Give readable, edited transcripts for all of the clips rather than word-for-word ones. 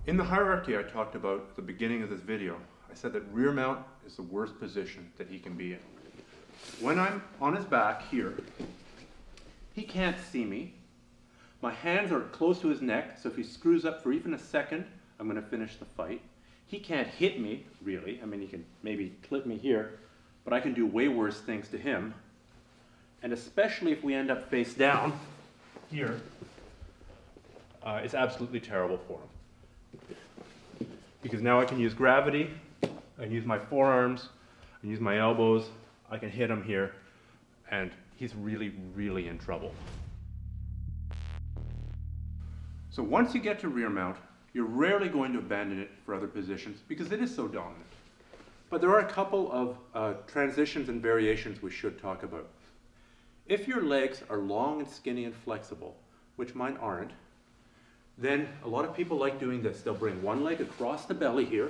In the hierarchy I talked about at the beginning of this video, I said that rear mount is the worst position that he can be in. When I'm on his back here, he can't see me. My hands are close to his neck, so if he screws up for even a second, I'm going to finish the fight. He can't hit me, really. I mean, he can maybe clip me here, but I can do way worse things to him. And especially if we end up face down here, it's absolutely terrible for him. Because now I can use gravity, I can use my forearms, I can use my elbows, I can hit him here, and he's really, really in trouble. So once you get to rear mount, you're rarely going to abandon it for other positions because it is so dominant. But there are a couple of transitions and variations we should talk about. If your legs are long and skinny and flexible, which mine aren't, then a lot of people like doing this. They'll bring one leg across the belly here,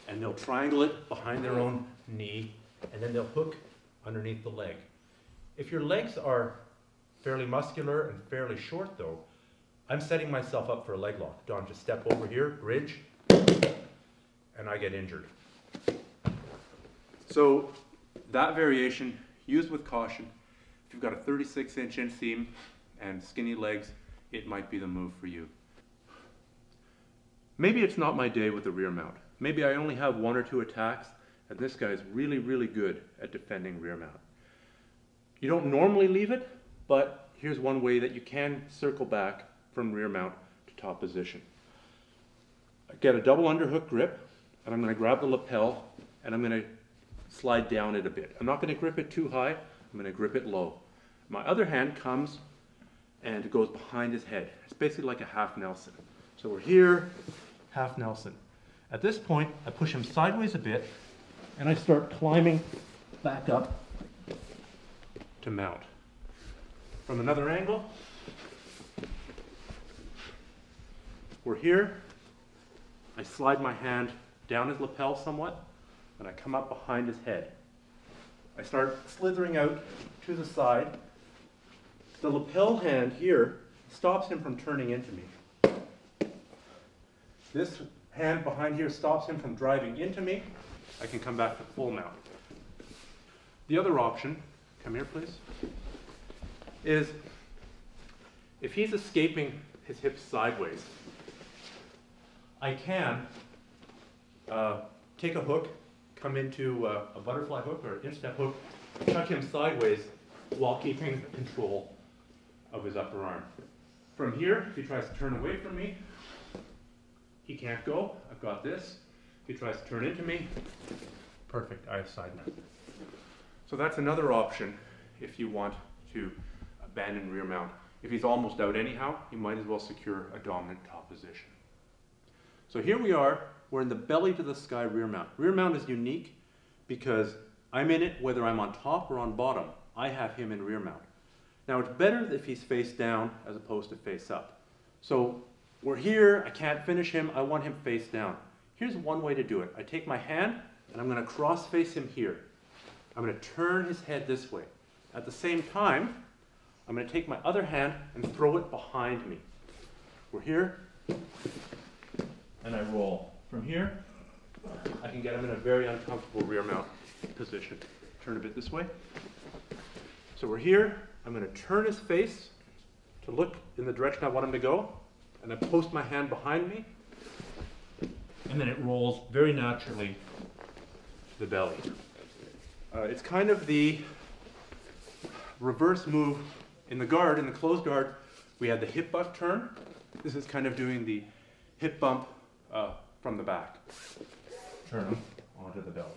and they'll triangle it behind their own knee, and then they'll hook underneath the leg. If your legs are fairly muscular and fairly short though, I'm setting myself up for a leg lock. Don, just step over here, bridge, and I get injured. So that variation, used with caution. If you've got a 36-inch inseam and skinny legs, it might be the move for you. Maybe it's not my day with the rear mount. Maybe I only have 1 or 2 attacks, and this guy is really, really good at defending rear mount. You don't normally leave it, but here's one way that you can circle back from rear mount to top position. Get a double underhook grip, and I'm going to grab the lapel, and I'm going to slide down it a bit. I'm not going to grip it too high, I'm going to grip it low. My other hand comes and goes behind his head. It's basically like a half Nelson. So we're here, half Nelson. At this point, I push him sideways a bit, and I start climbing back up to mount. From another angle, we're here. I slide my hand down his lapel somewhat, and I come up behind his head. I start slithering out to the side. The lapel hand here stops him from turning into me. This hand behind here stops him from driving into me. I can come back to full mount. The other option, come here please, is if he's escaping his hips sideways, I can take a hook, come into a butterfly hook or an instep hook, chuck him sideways while keeping control of his upper arm. From here, if he tries to turn away from me, he can't go. I've got this. If he tries to turn into me, perfect, I have side mount. So that's another option if you want to abandon rear mount. If he's almost out anyhow, you might as well secure a dominant top position. So here we are, we're in the belly to the sky rear mount. Rear mount is unique because I'm in it whether I'm on top or on bottom. I have him in rear mount. Now it's better if he's face down as opposed to face up. So we're here, I can't finish him, I want him face down. Here's one way to do it. I take my hand and I'm going to cross face him here. I'm going to turn his head this way. At the same time, I'm going to take my other hand and throw it behind me. We're here, and I roll. From here, I can get him in a very uncomfortable rear mount position. Turn a bit this way. So we're here, I'm going to turn his face to look in the direction I want him to go, and I post my hand behind me, and then it rolls very naturally to the belly. It's kind of the reverse move in the guard. In the closed guard, we had the hip buck turn. This is kind of doing the hip bump from the back. Turn him onto the belly.